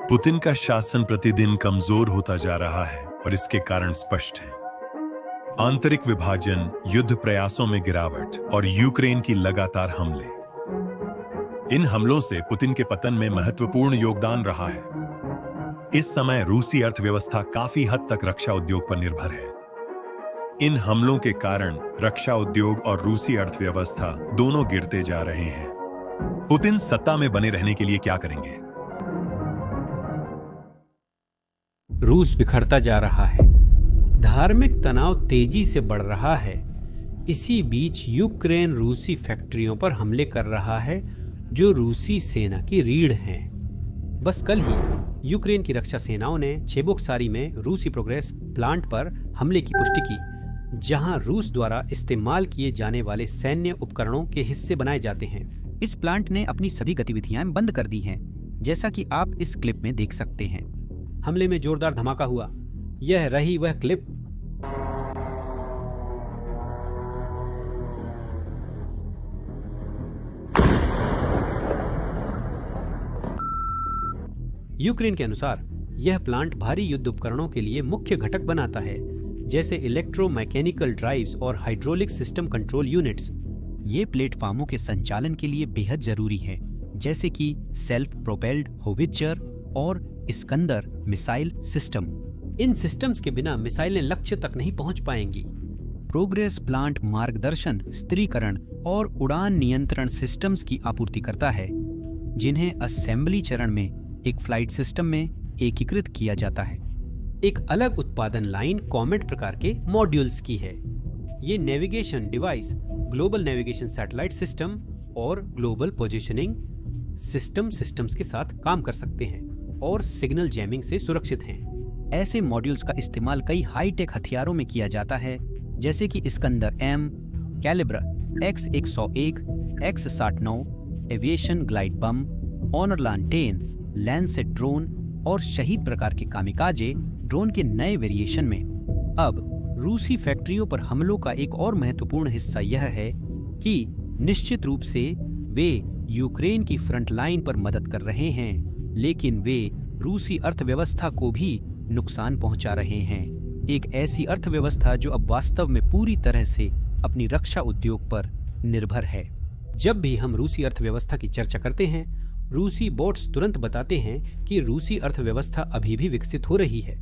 Putin का शासन प्रतिदिन कमजोर होता जा रहा है और इसके कारण स्पष्ट है। आंतरिक विभाजन, युद्ध प्रयासों में गिरावट और यूक्रेन की लगातार हमले। इन हमलों से पुतिन के पतन में महत्वपूर्ण योगदान रहा है। इस समय रूसी अर्थव्यवस्था काफी हद तक रक्षा उद्योग पर निर्भर है। इन हमलों के कारण रक्षा उद्योग और रूसी अर्थव्यवस्था दोनों गिरते जा रहे हैं। पुतिन सत्ता में बने रहने के लिए क्या करेंगे? रूस बिखरता जा रहा है, धार्मिक तनाव तेजी से बढ़ रहा है। इसी बीच यूक्रेन रूसी फैक्ट्रियों पर हमले कर रहा है जो रूसी सेना की रीढ़ हैं। बस कल ही यूक्रेन की रक्षा सेनाओं ने चेबोक्सारी में रूसी प्रोग्रेस प्लांट पर हमले की पुष्टि की, जहां रूस द्वारा इस्तेमाल किए जाने वाले सैन्य उपकरणों के हिस्से बनाए जाते हैं। इस प्लांट ने अपनी सभी गतिविधियां बंद कर दी हैं, जैसा कि आप इस क्लिप में देख सकते हैं। हमले में जोरदार धमाका हुआ। यह रही वह क्लिप। यूक्रेन के अनुसार यह प्लांट भारी युद्ध उपकरणों के लिए मुख्य घटक बनाता है, जैसे इलेक्ट्रोमैकेनिकल ड्राइव्स और हाइड्रोलिक सिस्टम कंट्रोल यूनिट्स। ये प्लेटफॉर्मों के संचालन के लिए बेहद जरूरी है, जैसे कि सेल्फ प्रोपेल्ड होवित्जर और इस्कंदर मिसाइल सिस्टम। इन सिस्टम्स के बिना मिसाइलें लक्ष्य तक नहीं पहुंच पाएंगी। प्रोग्रेस प्लांट मार्गदर्शन, स्थिरीकरण और उड़ान नियंत्रण सिस्टम्स की आपूर्ति करता है, जिन्हें असेंबली चरण में एक फ्लाइट सिस्टम में एकीकृत किया जाता है। एक अलग उत्पादन लाइन कॉमेट प्रकार के मॉड्यूल्स की है। ये navigation device, global navigation satellite system और ग्लोबल पोजीशनिंग सिस्टम्स के साथ काम कर सकते हैं और सिग्नल जैमिंग से सुरक्षित हैं। ऐसे मॉड्यूल्स का इस्तेमाल कई हाईटेक हथियारों में किया जाता है, जैसे कि Iskander M, Kalibr X101, X69, aviation glide bomb, ऑनरलान 10, लैंसेट ड्रोन और शहीद प्रकार के कामिकाजे ड्रोन के नए वेरिएशन में। अब रूसी फैक्ट्रियों पर हमलों का एक और महत्वपूर्ण हिस्सा यह है कि निश्चित रूप से वे यूक्रेन की फ्रंट लाइन पर मदद कर रहे हैं, लेकिन वे रूसी अर्थव्यवस्था को भी नुकसान पहुंचा रहे हैं। एक ऐसी अर्थव्यवस्था जो अब वास्तव में पूरी तरह से अपनी रक्षा उद्योग पर निर्भर है। जब भी हम रूसी अर्थव्यवस्था की चर्चा करते हैं, रूसी बोट्स तुरंत बताते हैं कि रूसी अर्थव्यवस्था अभी भी विकसित हो रही है,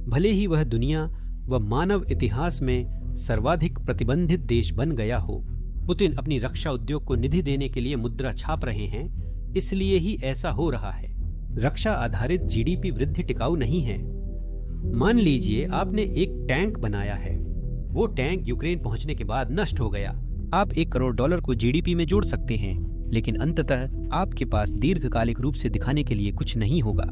भले ही वह दुनिया व मानव इतिहास में सर्वाधिक प्रतिबंधित देश बन गया हो। पुतिन अपनी रक्षा उद्योग को निधि देने के लिए मुद्रा छाप रहे हैं, इसलिए ही ऐसा हो रहा है। रक्षा आधारित जीडीपी वृद्धि टिकाऊ नहीं है। मान लीजिए आपने एक टैंक बनाया है, वो टैंक यूक्रेन पहुंचने के बाद नष्ट हो गया। आप $1 करोड़ को जीडीपी में जोड़ सकते हैं, लेकिन अंततः आपके पास दीर्घकालिक रूप से दिखाने के लिए कुछ नहीं होगा।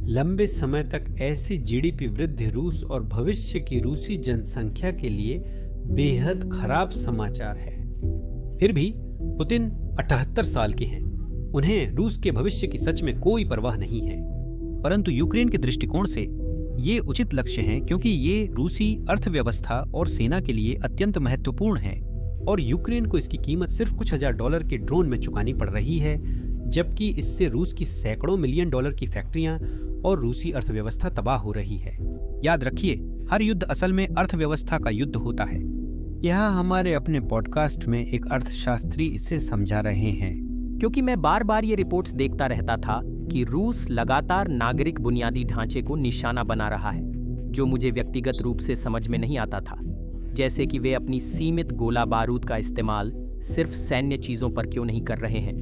लंबे समय तक ऐसी जीडीपी वृद्धि रूस और भविष्य की रूसी जनसंख्या के लिए बेहद खराब समाचार है। फिर भी पुतिन 78 साल के हैं। उन्हें रूस के भविष्य की सच में कोई परवाह नहीं है। परंतु यूक्रेन के दृष्टिकोण से ये उचित लक्ष्य है, क्योंकि ये रूसी अर्थव्यवस्था और सेना के लिए अत्यंत महत्वपूर्ण है। और यूक्रेन को इसकी कीमत सिर्फ कुछ $1000 के ड्रोन में चुकानी पड़ रही है, जबकि इससे रूस की सैकड़ों मिलियन डॉलर की फैक्ट्रियां और रूसी अर्थव्यवस्था तबाह हो रही है। याद रखिए, हर युद्ध असल में अर्थव्यवस्था का युद्ध होता है। यहाँ हमारे अपने पॉडकास्ट में एक अर्थशास्त्री इसे समझा रहे हैं। क्योंकि मैं बार बार ये रिपोर्ट्स देखता रहता था कि रूस लगातार नागरिक बुनियादी ढांचे को निशाना बना रहा है, जो मुझे व्यक्तिगत रूप से समझ में नहीं आता था। जैसे कि वे अपनी सीमित गोला बारूद का इस्तेमाल सिर्फ सैन्य चीजों पर क्यों नहीं कर रहे हैं?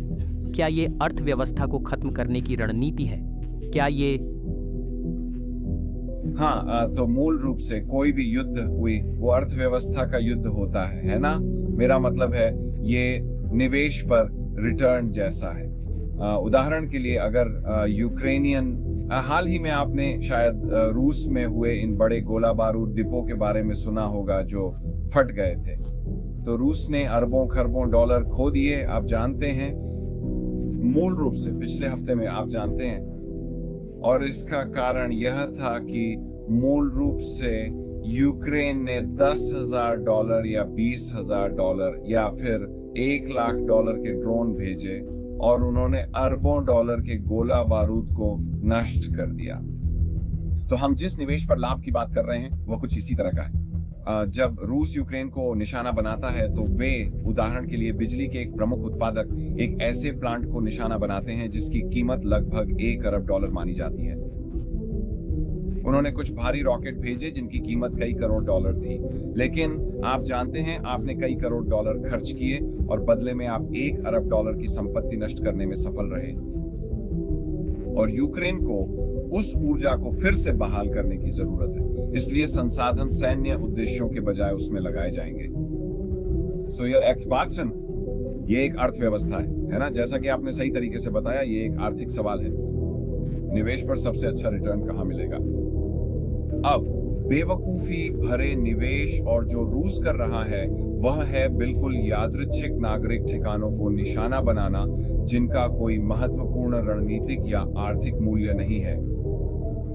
क्या ये अर्थव्यवस्था को खत्म करने की रणनीति है? क्या ये तो मूल रूप से कोई भी युद्ध हुई वो अर्थव्यवस्था का युद्ध होता है ना? मेरा मतलब है ये निवेश पर रिटर्न जैसा है। उदाहरण के लिए अगर यूक्रेनियन हाल ही में आपने शायद रूस में हुए इन बड़े गोला बारूद डिपो के बारे में सुना होगा जो फट गए थे। तो रूस ने अरबों खरबों डॉलर खो दिए, आप जानते हैं, मूल रूप से पिछले हफ्ते में, आप जानते हैं। और इसका कारण यह था कि मूल रूप से यूक्रेन ने $10,000 या $20,000 या फिर $1 लाख के ड्रोन भेजे और उन्होंने अरबों डॉलर के गोला बारूद को नष्ट कर दिया। तो हम जिस निवेश पर लाभ की बात कर रहे हैं वो कुछ इसी तरह का है। जब रूस यूक्रेन को निशाना बनाता है तो वे उदाहरण के लिए बिजली के एक प्रमुख उत्पादक एक ऐसे प्लांट को निशाना बनाते हैं जिसकी कीमत लगभग $1 अरब मानी जाती है। उन्होंने कुछ भारी रॉकेट भेजे जिनकी कीमत कई करोड़ डॉलर थी, लेकिन आप जानते हैं आपने कई करोड़ डॉलर खर्च किए और बदले में आप $1 अरब की संपत्ति नष्ट करने में सफल रहे। और यूक्रेन को उस ऊर्जा को फिर से बहाल करने की जरूरत है, इसलिए संसाधन सैन्य उद्देश्यों के बजाय उसमें लगाए जाएंगे। सो ये एक अर्थव्यवस्था है ना? जैसा कि आपने सही तरीके से बताया, ये एक आर्थिक सवाल है। निवेश पर सबसे अच्छा रिटर्न कहां मिलेगा? अब बेवकूफी भरे निवेश और जो रूस कर रहा है वह है बिल्कुल यादृच्छिक नागरिक ठिकानों को निशाना बनाना जिनका कोई महत्वपूर्ण रणनीतिक या आर्थिक मूल्य नहीं है।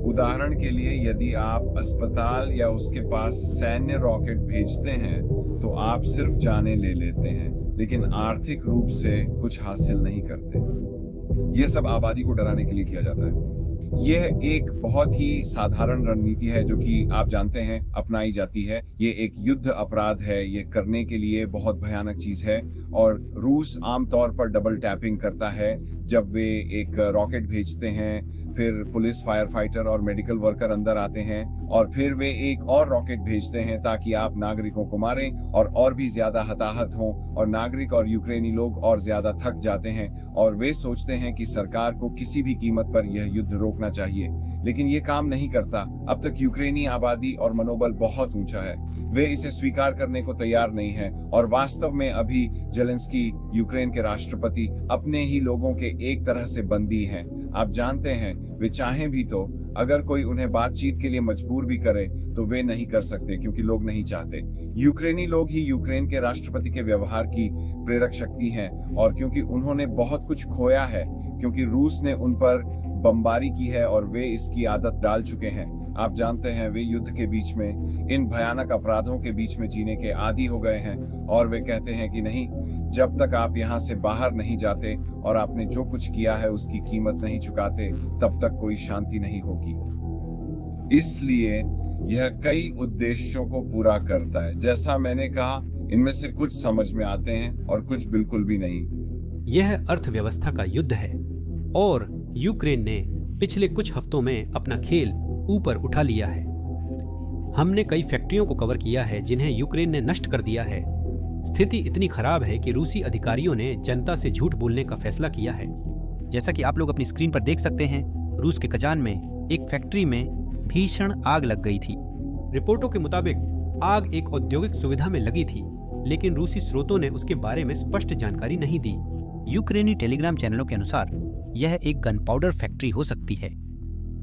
उदाहरण के लिए, यदि आप अस्पताल या उसके पास सैन्य रॉकेट भेजते हैं तो आप सिर्फ जाने ले लेते हैं, लेकिन आर्थिक रूप से कुछ हासिल नहीं करते। यह सब आबादी को डराने के लिए किया जाता है। यह एक बहुत ही साधारण रणनीति है जो कि आप जानते हैं अपनाई जाती है। ये एक युद्ध अपराध है, ये करने के लिए बहुत भयानक चीज है। और रूस आमतौर पर डबल टैपिंग करता है जब वे एक रॉकेट भेजते हैं, फिर पुलिस, फायर फाइटर और मेडिकल वर्कर अंदर आते हैं और फिर वे एक और रॉकेट भेजते हैं ताकि आप नागरिकों को मारें और भी ज्यादा हताहत हों और नागरिक और यूक्रेनी लोग और ज्यादा थक जाते हैं और वे सोचते हैं कि सरकार को किसी भी कीमत पर यह युद्ध रोकना चाहिए, लेकिन ये काम नहीं करता। अब तक यूक्रेनी आबादी और मनोबल बहुत ऊंचा है, वे इसे स्वीकार करने को तैयार नहीं है और वास्तव में अभी जेलेंस्की यूक्रेन के राष्ट्रपति अपने ही लोगों के एक तरह से बंदी हैं। आप जानते हैं वे चाहें भी तो अगर कोई उन्हें बातचीत के लिए मजबूर भी करे तो वे नहीं कर सकते क्योंकि लोग नहीं चाहते। यूक्रेनी लोग ही यूक्रेन के राष्ट्रपति के व्यवहार की प्रेरक शक्ति हैं और क्योंकि उन्होंने बहुत कुछ खोया है, क्योंकि रूस ने उन पर बमबारी की है और वे इसकी आदत डाल चुके हैं। आप जानते हैं वे युद्ध के बीच में, इन भयानक अपराधों के बीच में जीने के आदी हो गए हैं और वे कहते हैं कि नहीं, जब तक आप यहाँ से बाहर नहीं जाते और आपने जो कुछ किया है उसकी कीमत नहीं चुकाते तब तक कोई शांति नहीं होगी। इसलिए यह कई उद्देश्यों को पूरा करता है। जैसा मैंने कहा, इनमें से कुछ समझ में आते हैं और कुछ बिल्कुल भी नहीं। यह अर्थव्यवस्था का युद्ध है और यूक्रेन ने पिछले कुछ हफ्तों में अपना खेल ऊपर उठा लिया है। हमने कई फैक्ट्रियों को कवर किया है जिन्हें यूक्रेन ने नष्ट कर दिया है। स्थिति इतनी खराब है कि रूसी अधिकारियों ने जनता से झूठ बोलने का फैसला किया है। जैसा कि आप लोग अपनी स्क्रीन पर देख सकते हैं, रूस के कजान में एक फैक्ट्री में भीषण आग लग गई थी। रिपोर्टों के मुताबिक आग एक औद्योगिक सुविधा में लगी थी, लेकिन रूसी स्रोतों ने उसके बारे में स्पष्ट जानकारी नहीं दी। यूक्रेनी टेलीग्राम चैनलों के अनुसार यह एक गन पाउडर फैक्ट्री हो सकती है।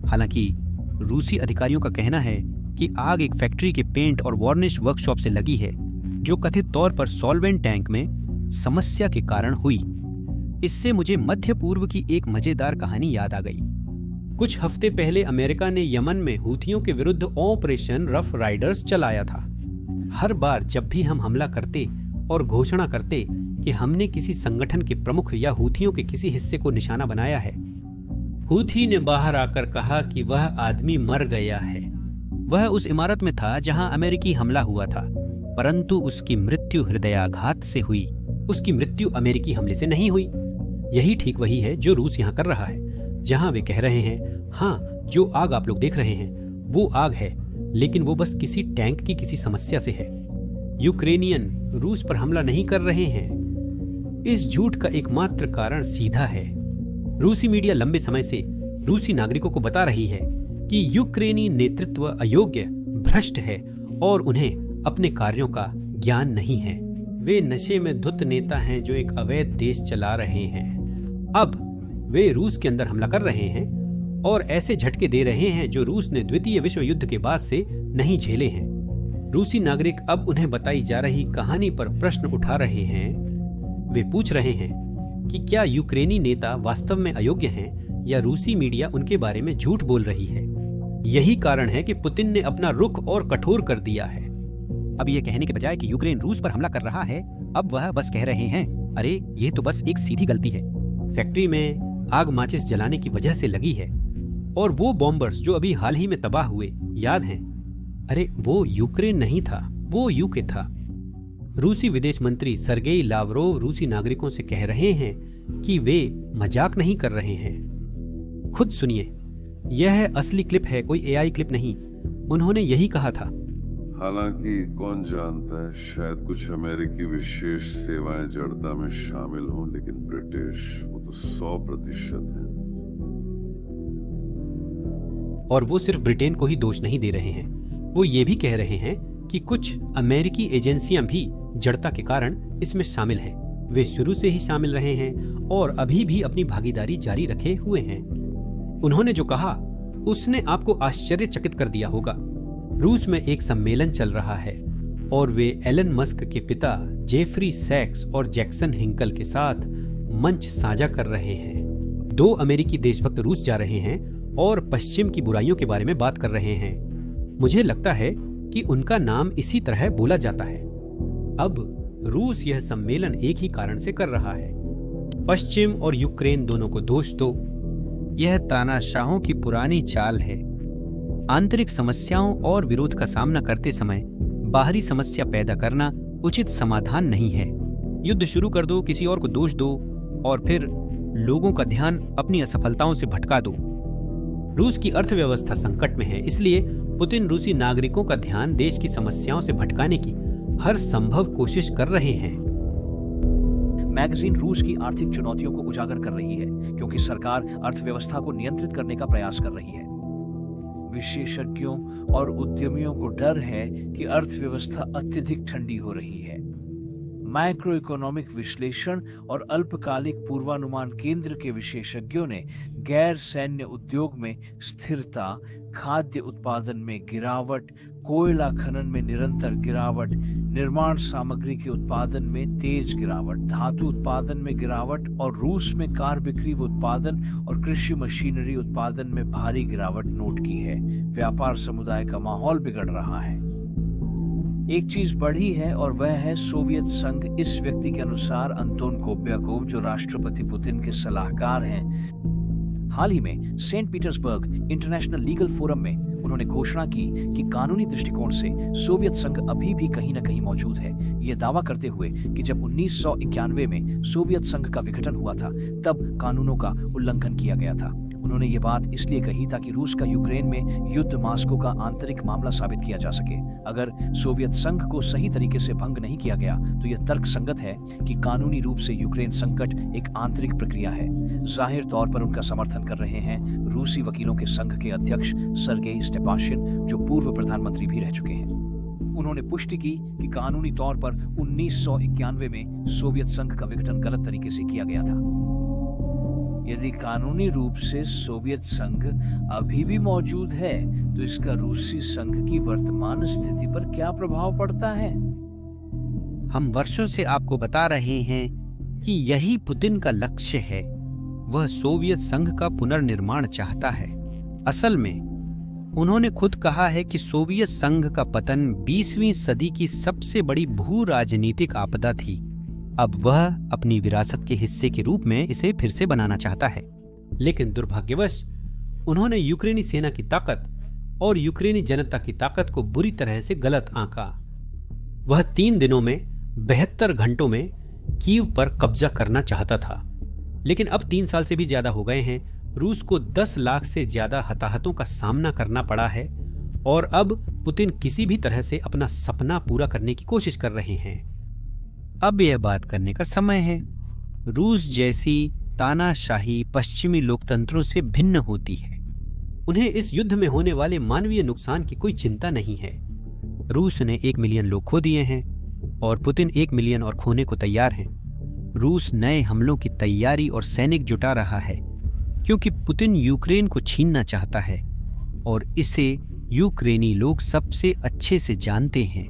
हालांकि रूसी अधिकारियों का कहना है कि आग एक फैक्ट्री के पेंट और वार्निश वर्कशॉप से लगी है, जो कथित तौर पर सॉल्वेंट टैंक में समस्या के कारण हुई। इससे मुझे मध्य पूर्व की एक मजेदार कहानी याद आ गई। कुछ हफ्ते पहले अमेरिका ने यमन में हूथियों के विरुद्ध ऑपरेशन रफ राइडर्स चलाया था। हर बार जब भी हम हमला करते और घोषणा करते कि हमने किसी संगठन के प्रमुख या हूथियों के किसी हिस्से को निशाना बनाया है, हूथी ने बाहर आकर कहा कि वह आदमी मर गया है। वह उस इमारत में था जहां अमेरिकी हमला हुआ था, परंतु उसकी मृत्यु हृदयाघात से हुई। उसकी मृत्यु अमेरिकी हमले से नहीं हुई। यही ठीक वही है जो रूस यहाँ कर रहा है, जहाँ वे कह रहे हैं, हाँ, जो आग आप लोग देख रहे हैं वो आग है, लेकिन वो बस किसी टैंक की किसी समस्या से है। यूक्रेनियन रूस पर हमला नहीं कर रहे हैं। इस झूठ का एकमात्र कारण सीधा है। रूसी मीडिया लंबे समय से रूसी नागरिकों को बता रही है कि यूक्रेनी नेतृत्व अयोग्य, भ्रष्ट है और उन्हें अपने कार्यों का ज्ञान नहीं है। वे नशे में धुत नेता हैं जो एक अवैध देश चला रहे हैं। अब वे रूस के अंदर हमला कर रहे हैं और ऐसे झटके दे रहे हैं जो रूस ने द्वितीय विश्व युद्ध के बाद से नहीं झेले हैं। रूसी नागरिक अब उन्हें बताई जा रही कहानी पर प्रश्न उठा रहे हैं। वे पूछ रहे हैं कि क्या यूक्रेनी नेता वास्तव में अयोग्य हैं या रूसी मीडिया उनके बारे में झूठ बोल रही है। यही कारण है कि पुतिन ने अपना रुख और कठोर कर दिया है। अब यह कहने के बजाय कि यूक्रेन रूस पर हमला कर रहा है, अब वह बस कह रहे हैं, अरे ये तो बस एक सीधी गलती है। फैक्ट्री में आग माचिस जलाने की वजह से लगी है। और वो बॉम्बर्स जो अभी हाल ही में तबाह हुए, याद हैं? अरे वो यूक्रेन नहीं था, वो यूके था। रूसी विदेश मंत्री सरगेई लावरोव रूसी नागरिकों से कह रहे हैं कि वे मजाक नहीं कर रहे हैं। खुद सुनिए, यह असली क्लिप है, कोई एआई क्लिप नहीं। उन्होंने यही कहा था। हालांकि कौन जानता है, शायद कुछ अमेरिकी विशेष सेवाएं जड़ता में शामिल हों, लेकिन ब्रिटिश वो तो 100% है। और वो सिर्फ ब्रिटेन को ही दोष नहीं दे रहे हैं, वो ये भी कह रहे हैं कि कुछ अमेरिकी एजेंसियां भी जड़ता के कारण इसमें शामिल हैं। वे शुरू से ही शामिल रहे हैं और अभी भी अपनी भागीदारी जारी रखे हुए हैं। उन्होंने जो कहा उसने आपको आश्चर्यचकित कर दिया होगा। रूस में एक सम्मेलन चल रहा है और वे एलन मस्क के पिता जेफरी सैक्स और जैक्सन हिंकल के साथ मंच साझा कर रहे हैं। 2 अमेरिकी देशभक्त रूस जा रहे हैं और पश्चिम की बुराइयों के बारे में बात कर रहे हैं। मुझे लगता है कि उनका नाम इसी तरह बोला जाता है। अब रूस यह सम्मेलन एक ही कारण से कर रहा है, पश्चिम और यूक्रेन दोनों को दोष दो। यह तानाशाहों की पुरानी चाल है। आंतरिक समस्याओं और विरोध का सामना करते समय बाहरी समस्या पैदा करना उचित समाधान नहीं है। युद्ध शुरू कर दो, किसी और को दोष दो और फिर लोगों का ध्यान अपनी असफलताओं से भटका दो। रूस की अर्थव्यवस्था संकट में है, इसलिए पुतिन रूसी नागरिकों का ध्यान देश की समस्याओं से भटकाने की हर संभव कोशिश कर रहे हैं। मैगजीन रूस की आर्थिक चुनौतियों को उजागर कर रही है क्योंकि सरकार अर्थव्यवस्था को नियंत्रित करने का प्रयास कर रही है। विशेषज्ञों और उद्यमियों को डर है कि अर्थव्यवस्था अत्यधिक ठंडी हो रही है। माइक्रो इकोनॉमिक विश्लेषण और अल्पकालिक पूर्वानुमान केंद्र के विशेषज्ञों ने गैर सैन्य उद्योग में स्थिरता, खाद्य उत्पादन में गिरावट, कोयला खनन में निरंतर गिरावट, निर्माण सामग्री के उत्पादन में तेज गिरावट, धातु उत्पादन में गिरावट और रूस में कार बिक्री व उत्पादन और कृषि मशीनरी उत्पादन में भारी गिरावट नोट की है। व्यापार समुदाय का माहौल बिगड़ रहा है। एक चीज बढ़ी है और वह है सोवियत संघ। इस व्यक्ति के अनुसार, अंतोन कोब्याकोव, जो राष्ट्रपति पुतिन के सलाहकार हैं, हाल ही में Saint Petersburg International Legal Forum में उन्होंने घोषणा की कि कानूनी दृष्टिकोण से सोवियत संघ अभी भी कहीं न कहीं मौजूद है। यह दावा करते हुए कि जब 1991 में सोवियत संघ का विघटन हुआ था तब कानूनों का उल्लंघन किया गया था। उन्होंने ये बात इसलिए कही ताकि रूस का यूक्रेन में युद्ध मास्को का आंतरिक मामला साबित किया जा सके। अगर सोवियत संघ को सही तरीके से भंग नहीं किया गया तो यह तर्कसंगत है कि कानूनी रूप से यूक्रेन संकट एक आंतरिक प्रक्रिया है। जाहिर तौर पर उनका समर्थन कर रहे हैं रूसी वकीलों के संघ के अध्यक्ष सरगेई स्टेपाशिन, जो पूर्व प्रधानमंत्री भी रह चुके हैं। उन्होंने पुष्टि की कि कानूनी तौर पर 1991 में सोवियत संघ का विघटन गलत तरीके से किया गया था। यदि कानूनी रूप से सोवियत संघ अभी भी मौजूद है तो इसका रूसी संघ की वर्तमान स्थिति पर क्या प्रभाव पड़ता है? हम वर्षों से आपको बता रहे हैं कि यही पुतिन का लक्ष्य है। वह सोवियत संघ का पुनर्निर्माण चाहता है। असल में उन्होंने खुद कहा है कि सोवियत संघ का पतन 20वीं सदी की सबसे बड़ी भू राजनीतिक आपदा थी। अब वह अपनी विरासत के हिस्से के रूप में इसे फिर से बनाना चाहता है। लेकिन दुर्भाग्यवश उन्होंने यूक्रेनी सेना की ताकत और यूक्रेनी जनता की ताकत को बुरी तरह से गलत आंका। वह 3 दिनों में 72 घंटों में कीव पर कब्जा करना चाहता था, लेकिन अब 3 साल से भी ज्यादा हो गए हैं। रूस को 10 लाख से ज्यादा हताहतों का सामना करना पड़ा है और अब पुतिन किसी भी तरह से अपना सपना पूरा करने की कोशिश कर रहे हैं। अब यह बात करने का समय है। रूस जैसी तानाशाही पश्चिमी लोकतंत्रों से भिन्न होती है। उन्हें इस युद्ध में होने वाले मानवीय नुकसान की कोई चिंता नहीं है। रूस ने 1 मिलियन लोग खो दिए हैं और पुतिन 1 मिलियन और खोने को तैयार है। रूस नए हमलों की तैयारी और सैनिक जुटा रहा है क्योंकि पुतिन यूक्रेन को छीनना चाहता है और इसे यूक्रेनी लोग सबसे अच्छे से जानते हैं।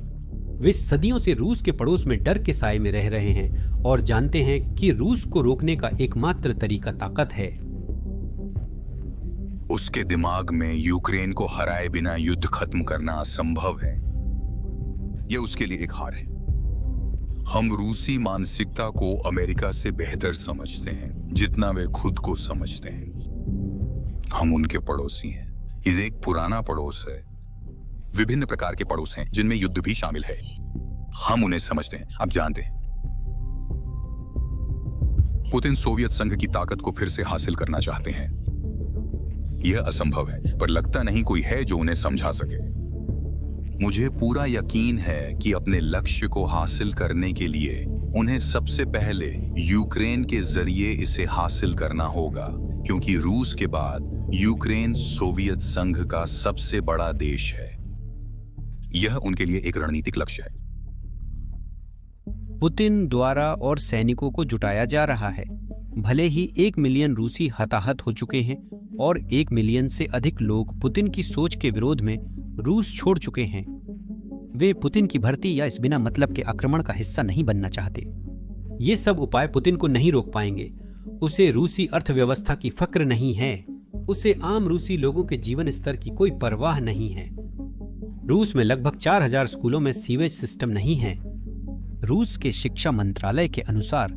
वे सदियों से रूस के पड़ोस में डर के साए में रह रहे हैं और जानते हैं कि रूस को रोकने का एकमात्र तरीका ताकत है। उसके दिमाग में यूक्रेन को हराए बिना युद्ध खत्म करना असंभव है। यह उसके लिए एक हार है। हम रूसी मानसिकता को अमेरिका से बेहतर समझते हैं जितना वे खुद को समझते हैं। हम उनके पड़ोसी हैं। ये एक पुराना पड़ोस है। विभिन्न प्रकार के पड़ोस हैं जिनमें युद्ध भी शामिल है। हम उन्हें समझते हैं। आप जानते हैं, पुतिन सोवियत संघ की ताकत को फिर से हासिल करना चाहते हैं। यह असंभव है, पर लगता नहीं कोई है जो उन्हें समझा सके। मुझे पूरा यकीन है कि अपने लक्ष्य को हासिल करने के लिए उन्हें सबसे पहले यूक्रेन के जरिए इसे हासिल करना होगा, क्योंकि रूस के बाद यूक्रेन सोवियत संघ का सबसे बड़ा देश है। यह उनके लिए एक रणनीतिक लक्ष्य है। पुतिन द्वारा और सैनिकों को जुटाया जा रहा है। भले ही 1 मिलियन रूसी हताहत हो चुके हैं और 1 मिलियन से अधिक लोग पुतिन की सोच के विरोध में रूस छोड़ चुके हैं। वे पुतिन की भर्ती या इस बिना मतलब के आक्रमण का हिस्सा नहीं बनना चाहते। ये सब उपाय पुतिन को नहीं रोक पाएंगे। उसे रूसी अर्थव्यवस्था की फक्र नहीं है। उसे आम रूसी लोगों के जीवन स्तर की कोई परवाह नहीं है। रूस में लगभग 4000 स्कूलों में सीवेज सिस्टम नहीं है। रूस के शिक्षा मंत्रालय के अनुसार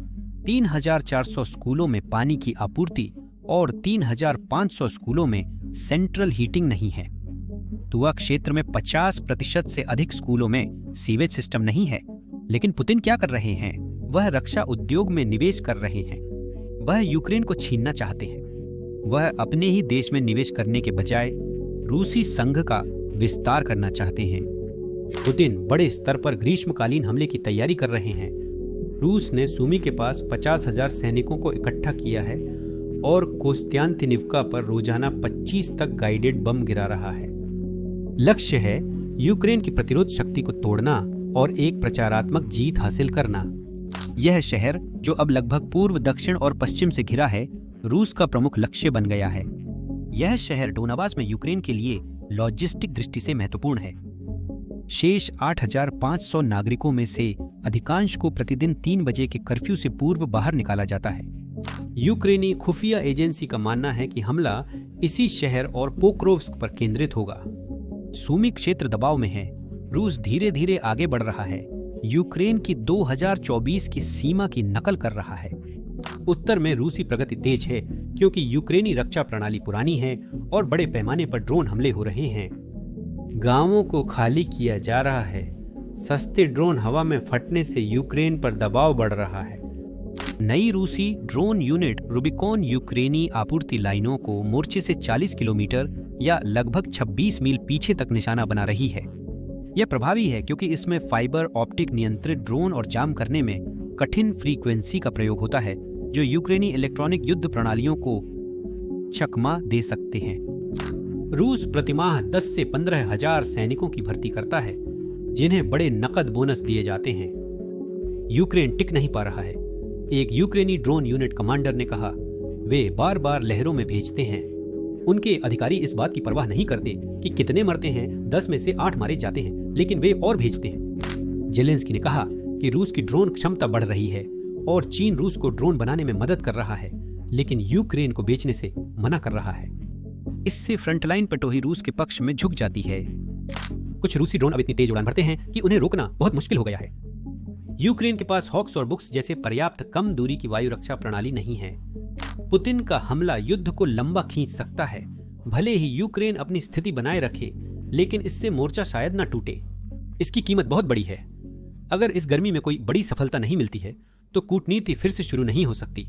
3400 स्कूलों में पानी की आपूर्ति और 3500 स्कूलों में सेंट्रल हीटिंग नहीं है। तुआ क्षेत्र में 50% से अधिक स्कूलों में सीवेज सिस्टम नहीं है। लेकिन पुतिन क्या कर रहे हैं? वह रक्षा उद्योग में निवेश कर रहे हैं। वह यूक्रेन को छीनना चाहते हैं। वह अपने ही देश में निवेश करने के बजाय रूसी संघ का विस्तार करना चाहते हैं। पुतिन बड़े स्तर पर ग्रीष्मकालीन हमले की तैयारी कर रहे हैं। रूस ने सूमी के पास 50,000 सैनिकों को इकट्ठा किया है और कोस्त्यांतिनिवका पर रोजाना 25 तक गाइडेड बम गिरा रहा है। लक्ष्य है यूक्रेन की प्रतिरोध शक्ति को तोड़ना और एक प्रचारात्मक जीत हासिल करना। यह शहर, जो अब लगभग पूर्व, दक्षिण और पश्चिम से घिरा है, रूस का प्रमुख लक्ष्य बन गया है। यह शहर डोनाबास में यूक्रेन के लिए लॉजिस्टिक दृष्टि से महत्वपूर्ण है। शेष 8,500 नागरिकों में से अधिकांश को प्रतिदिन 3 बजे के कर्फ्यू से पूर्व बाहर निकाला जाता है। यूक्रेनी खुफिया एजेंसी का मानना है कि हमला इसी शहर और पोक्रोव्स्क पर केंद्रित होगा। सूमी क्षेत्र दबाव में है। रूस धीरे धीरे आगे बढ़ रहा है। यूक्रेन की 2024 की सीमा की नकल कर रहा है। उत्तर में रूसी प्रगति तेज है क्योंकि यूक्रेनी रक्षा प्रणाली पुरानी है और बड़े पैमाने पर ड्रोन हमले हो रहे हैं। गांवों को खाली किया जा रहा है। सस्ते ड्रोन हवा में फटने से यूक्रेन पर दबाव बढ़ रहा है। नई रूसी ड्रोन यूनिट रूबिकॉन यूक्रेनी आपूर्ति लाइनों को मोर्चे से 40 किलोमीटर या लगभग 26 मील पीछे तक निशाना बना रही है। यह प्रभावी है क्योंकि इसमें फाइबर ऑप्टिक नियंत्रित ड्रोन और जाम करने में कठिन फ्रीक्वेंसी का प्रयोग होता है, जो यूक्रेनी इलेक्ट्रॉनिक युद्ध प्रणालियों को चकमा दे सकते हैं। रूस प्रतिमाह 10 से 15,000 सैनिकों की भर्ती करता है, जिन्हें बड़े नकद बोनस दिए जाते हैं। यूक्रेन टिक नहीं पा रहा है। एक यूक्रेनी ड्रोन यूनिट कमांडर ने कहा, वे बार बार लहरों में भेजते हैं। उनके अधिकारी इस बात की परवाह नहीं करते कि कितने मरते हैं। 10 में से 8 मारे जाते हैं, लेकिन वे और भेजते हैं। जेलेंस्की ने कहा कि रूस की ड्रोन क्षमता बढ़ रही है और चीन रूस को ड्रोन बनाने में मदद कर रहा है, लेकिन यूक्रेन को बेचने से मना कर रहा है। इससे फ्रंटलाइन पटोही रूस के पक्ष में झुक जाती है। कुछ रूसी ड्रोन अब इतनी तेज उड़ान भरते हैं कि उन्हें रोकना बहुत मुश्किल हो गया है। यूक्रेन के पास हॉक्स और बुक्स जैसे पर्याप्त कम दूरी की वायु रक्षा प्रणाली नहीं है। पुतिन का हमला युद्ध को लंबा खींच सकता है। भले ही यूक्रेन अपनी स्थिति बनाए रखे, लेकिन इससे मोर्चा शायद न टूटे। इसकी कीमत बहुत बड़ी है। अगर इस गर्मी में कोई बड़ी सफलता नहीं मिलती है तो कूटनीति फिर से शुरू नहीं हो सकती।